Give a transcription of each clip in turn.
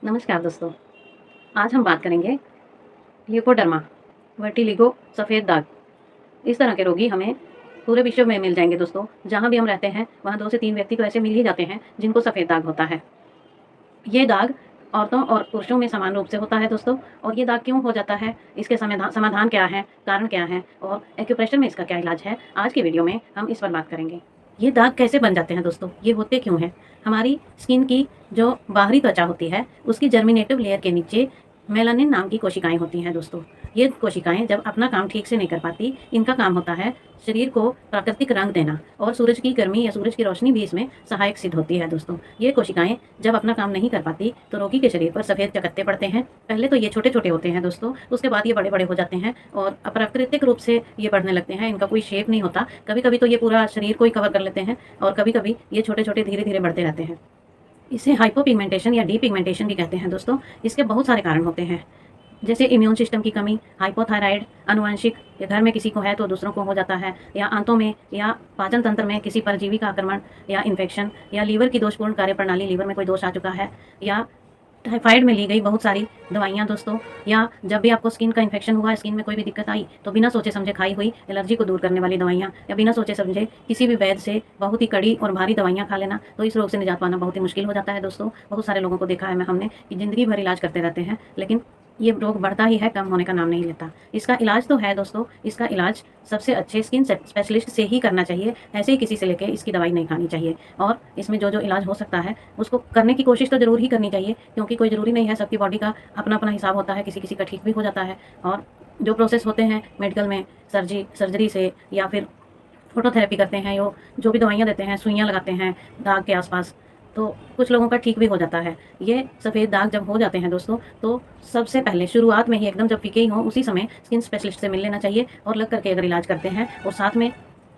नमस्कार दोस्तों। आज हम बात करेंगे ल्यूकोडर्मा वर्टिलिगो सफ़ेद दाग। इस तरह के रोगी हमें पूरे विश्व में मिल जाएंगे दोस्तों। जहाँ भी हम रहते हैं वहाँ 2 से 3 व्यक्ति तो ऐसे मिल ही जाते हैं जिनको सफ़ेद दाग होता है। ये दाग औरतों और पुरुषों में समान रूप से होता है दोस्तों। और ये दाग क्यों हो जाता है, इसके समाधान क्या है, कारण क्या है और एक्यूप्रेशर में इसका क्या इलाज है, आज की वीडियो में हम इस पर बात करेंगे। ये दाग कैसे बन जाते हैं दोस्तों, ये होते क्यों हैं? हमारी स्किन की जो बाहरी त्वचा होती है उसकी जर्मिनेटिव लेयर के नीचे मेलानिन नाम की कोशिकाएं होती हैं दोस्तों। ये कोशिकाएं जब अपना काम ठीक से नहीं कर पाती, इनका काम होता है शरीर को प्राकृतिक रंग देना, और सूरज की गर्मी या सूरज की रोशनी भी इसमें सहायक सिद्ध होती है दोस्तों। ये कोशिकाएं जब अपना काम नहीं कर पाती तो रोगी के शरीर पर सफ़ेद चकत्ते पड़ते हैं। पहले तो ये छोटे छोटे होते हैं दोस्तों, उसके बाद ये बड़े बड़े हो जाते हैं और अप्राकृतिक रूप से ये बढ़ने लगते हैं। इनका कोई शेप नहीं होता। कभी कभी तो ये पूरा शरीर को ही कवर कर लेते हैं और कभी कभी ये छोटे छोटे धीरे धीरे बढ़ते रहते हैं। इसे हाइपोपिगमेंटेशन या डीपिगमेंटेशन भी कहते हैं दोस्तों। इसके बहुत सारे कारण होते हैं, जैसे इम्यून सिस्टम की कमी, हाइपोथायराइड, आनुवंशिक, या घर में किसी को है तो दूसरों को हो जाता है, या आंतों में या पाचन तंत्र में किसी परजीवी का आक्रमण या इन्फेक्शन, या लीवर की दोषपूर्ण कार्यप्रणाली, लीवर में कोई दोष आ चुका है, या टाइफाइड में ली गई बहुत सारी दवाइयाँ दोस्तों, या जब भी आपको स्किन का इन्फेक्शन हुआ, स्किन में कोई भी दिक्कत आई तो बिना सोचे समझे खाई हुई एलर्जी को दूर करने वाली दवाइयाँ, या बिना सोचे समझे किसी भी वैद्य से बहुत ही कड़ी और भारी दवाइयाँ खा लेना, तो इस रोग से निजात पाना बहुत ही मुश्किल हो जाता है दोस्तों। बहुत सारे लोगों को देखा है हमने कि ज़िंदगी भर इलाज करते रहते हैं, लेकिन ये रोग बढ़ता ही है, कम होने का नाम नहीं लेता। इसका इलाज तो है दोस्तों, इसका इलाज सबसे अच्छे स्किन स्पेशलिस्ट से ही करना चाहिए। ऐसे ही किसी से लेके इसकी दवाई नहीं खानी चाहिए। और इसमें जो जो इलाज हो सकता है उसको करने की कोशिश तो ज़रूर ही करनी चाहिए, क्योंकि कोई ज़रूरी नहीं है, सबकी बॉडी का अपना अपना हिसाब होता है, किसी किसी का ठीक भी हो जाता है। और जो प्रोसेस होते हैं मेडिकल में, सर्जरी से, या फिर फोटोथेरेपी करते हैं, जो भी दवाइयाँ देते हैं, सुइयाँ लगाते हैं दाग के आसपास, तो कुछ लोगों का ठीक भी हो जाता है। ये सफ़ेद दाग जब हो जाते हैं दोस्तों, तो सबसे पहले शुरुआत में ही एकदम जब फीके ही हों, उसी समय स्किन स्पेशलिस्ट से मिल लेना चाहिए। और लग करके अगर इलाज करते हैं और साथ में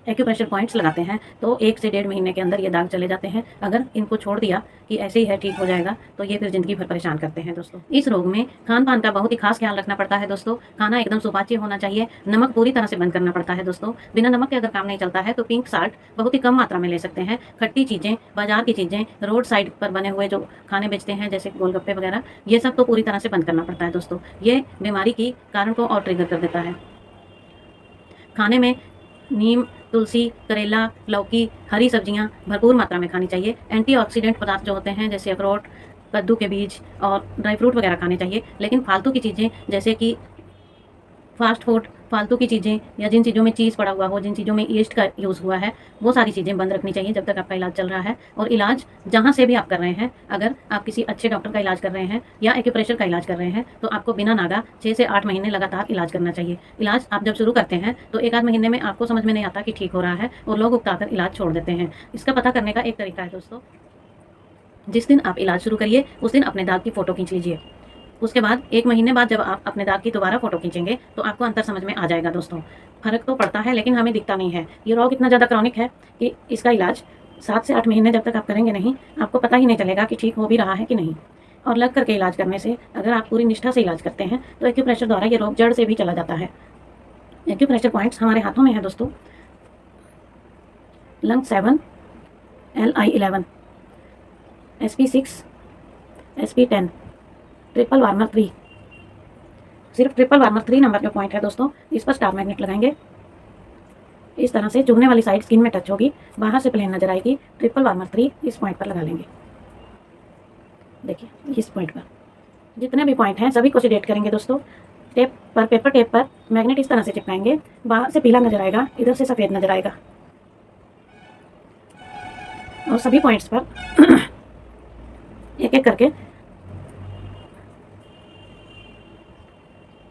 एक्यूप्रेशर पॉइंट्स लगाते हैं तो 1 से 1.5 महीने के अंदर ये दाग चले जाते हैं। अगर इनको छोड़ दिया कि ऐसे ही है ठीक हो जाएगा, तो ये फिर ज़िंदगी भर परेशान करते हैं दोस्तों। इस रोग में खान पान का बहुत ही खास ख्याल रखना पड़ता है दोस्तों। खाना एकदम सुपाच्य होना चाहिए। नमक पूरी तरह से बंद करना पड़ता है दोस्तों। बिना नमक के अगर काम नहीं चलता है तो पिंक साल्ट बहुत ही कम मात्रा में ले सकते हैं। खट्टी चीज़ें, बाजार की चीज़ें, रोड साइड पर बने हुए जो खाने बेचते हैं जैसे गोलगप्पे वगैरह, ये सब तो पूरी तरह से बंद करना पड़ता है दोस्तों। ये बीमारी की कारण को और ट्रिगर कर देता है। खाने में नीम, तुलसी, करेला, लौकी, हरी सब्जियां भरपूर मात्रा में खानी चाहिए। एंटीऑक्सीडेंट पदार्थ जो होते हैं जैसे अखरोट, कद्दू के बीज और ड्राई फ्रूट वगैरह खाने चाहिए। लेकिन फालतू की चीज़ें जैसे कि फास्ट फूड, फालतू की चीज़ें, या जिन चीज़ों में चीज़ पड़ा हुआ हो, जिन चीज़ों में ईस्ट का यूज़ हुआ है, वो सारी चीज़ें बंद रखनी चाहिए जब तक आपका इलाज चल रहा है। और इलाज जहाँ से भी आप कर रहे हैं, अगर आप किसी अच्छे डॉक्टर का इलाज कर रहे हैं या एक्यूप्रेशर का इलाज कर रहे हैं, तो आपको बिना नागा 6 से 8 महीने लगातार इलाज करना चाहिए। इलाज आप जब शुरू करते हैं तो 1 आध महीने में आपको समझ में नहीं आता कि ठीक हो रहा है, और लोग उकताकर इलाज छोड़ देते हैं। इसका पता करने का एक तरीका है दोस्तों, जिस दिन आप इलाज शुरू करिए उस दिन अपने दाग की फ़ोटो खींच लीजिए। उसके बाद 1 महीने बाद जब आप अपने दाग की दोबारा फ़ोटो खींचेंगे तो आपको अंतर समझ में आ जाएगा दोस्तों। फ़र्क तो पड़ता है लेकिन हमें दिखता नहीं है। ये रोग इतना ज़्यादा क्रॉनिक है कि इसका इलाज 7 से 8 महीने जब तक आप करेंगे नहीं, आपको पता ही नहीं चलेगा कि ठीक हो भी रहा है कि नहीं। और लग करके इलाज करने से, अगर आप पूरी निष्ठा से इलाज करते हैं, तो एक्यूप्रेशर द्वारा ये रोग जड़ से भी चला जाता है। एक्यूप्रेशर पॉइंट्स हमारे हाथों में है दोस्तों। Lung 7, LI11, SP6, SP10, triple warmer 3। सिर्फ ट्रिपल वार्मर 3 नंबर जो पॉइंट है दोस्तों, इस पर स्टार मैग्नेट लगाएंगे। इस तरह से चुभने वाली साइड स्किन में टच होगी, बाहर से प्लेन नजर आएगी। ट्रिपल वार्मर 3 इस पॉइंट पर लगा लेंगे। देखिए इस पॉइंट पर जितने भी पॉइंट हैं सभी को सेडेट करेंगे दोस्तों। टेप पर, पेपर टेप पर मैग्नेट इस तरह से चिपकाएंगे। बाहर से पीला नजर आएगा, इधर से सफ़ेद नजर आएगा। और सभी पॉइंट्स पर एक एक करके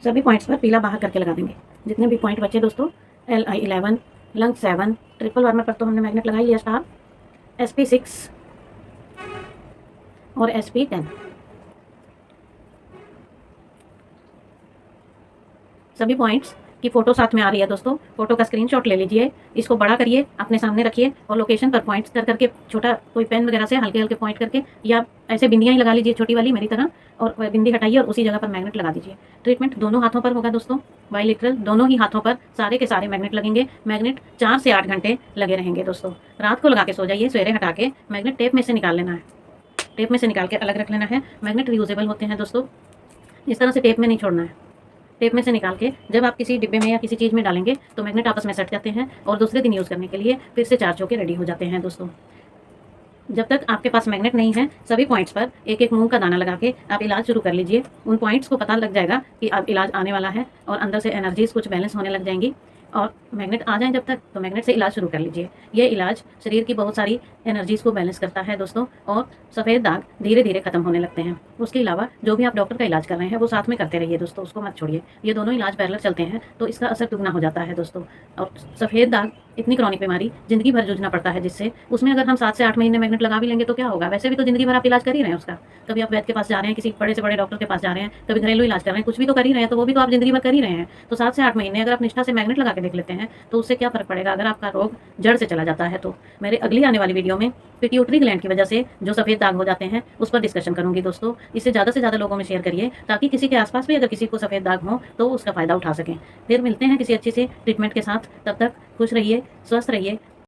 सभी पॉइंट्स पर पीला बाहर करके लगा देंगे। जितने भी पॉइंट बचे दोस्तों, LI11, लंग 7, ट्रिपल वार्मर पर तो हमने मैग्नेट लगा ही लिया स्टार, SP6 और SP10, सभी पॉइंट्स की फ़ोटो साथ में आ रही है दोस्तों। फोटो का स्क्रीनशॉट ले लीजिए, इसको बड़ा करिए, अपने सामने रखिए और लोकेशन पर पॉइंट्स कर करके, छोटा कोई पेन वगैरह से हल्के हल्के पॉइंट करके, या ऐसे बिंदियाँ ही लगा लीजिए छोटी वाली मेरी तरह, और बिंदी हटाइए और उसी जगह पर मैग्नेट लगा दीजिए। ट्रीटमेंट दोनों हाथों पर होगा दोस्तों, बाइलेटरल, दोनों ही हाथों पर सारे के सारे मैग्नेट लगेंगे। मैग्नेट 4 से 8 घंटे लगे रहेंगे दोस्तों। रात को लगा के सो जाइए, सवेरे हटा के मैग्नेट टेप में से निकाल लेना है। टेप में से निकाल के अलग रख लेना है। मैग्नेट रियूजेबल होते हैं दोस्तों, इस तरह से टेप में नहीं छोड़ना है। टेप में से निकाल के जब आप किसी डिब्बे में या किसी चीज़ में डालेंगे तो मैग्नेट आपस में सट जाते हैं और दूसरे दिन यूज़ करने के लिए फिर से चार्ज होकर रेडी हो जाते हैं दोस्तों। जब तक आपके पास मैग्नेट नहीं है, सभी पॉइंट्स पर एक एक मूंग का दाना लगा के आप इलाज शुरू कर लीजिए। उन पॉइंट्स को पता लग जाएगा कि अब इलाज आने वाला है और अंदर से एनर्जीज कुछ बैलेंस होने लग जाएंगी और मैग्नेट आ जाएं जब तक, तो मैग्नेट से इलाज शुरू कर लीजिए। ये इलाज शरीर की बहुत सारी एनर्जीज को बैलेंस करता है दोस्तों, और सफ़ेद दाग धीरे धीरे खत्म होने लगते हैं। उसके अलावा जो भी आप डॉक्टर का इलाज कर रहे हैं वो साथ में करते रहिए दोस्तों, उसको मत छोड़िए। ये दोनों इलाज पैरेलल चलते हैं तो इसका असर दुगना हो जाता है दोस्तों। और सफ़ेद दाग इतनी क्रॉनिक बीमारी जिंदगी भर जूझना पड़ता है जिससे, उसमें अगर हम 7 से 8 महीने मैग्नेट लगा भी लेंगे तो क्या होगा? वैसे भी तो जिंदगी भर आप इलाज कर ही रहे हैं उसका। कभी आप वैद्य के पास जा रहे हैं, किसी बड़े से बड़े डॉक्टर के पास जा रहे हैं, कभी घरेलू इलाज कर रहे हैं, कुछ भी तो कर ही रहे हैं, तो वो भी तो आप जिंदगी भर कर ही रहे हैं। तो 7 से 8 महीने अगर आप निष्ठा से मैग्नेट लगा के देख लेते हैं तो उससे क्या फर्क पड़ेगा अगर आपका रोग जड़ से चला जाता है। तो मेरे अगली आने वाली वीडियो में पिट्यूटरी ग्लैंड की वजह से जो सफ़ेद दाग हो जाते हैं उस पर डिस्कशन करूंगी दोस्तों। इसे ज़्यादा से ज़्यादा लोगों में शेयर करिए ताकि किसी के आसपास भी अगर किसी को सफ़ेद दाग हो तो उसका फ़ायदा उठा सकें। फिर मिलते हैं किसी अच्छी सी ट्रीटमेंट के साथ, तब तक खुश रहिए, स्वस्थ रहिए,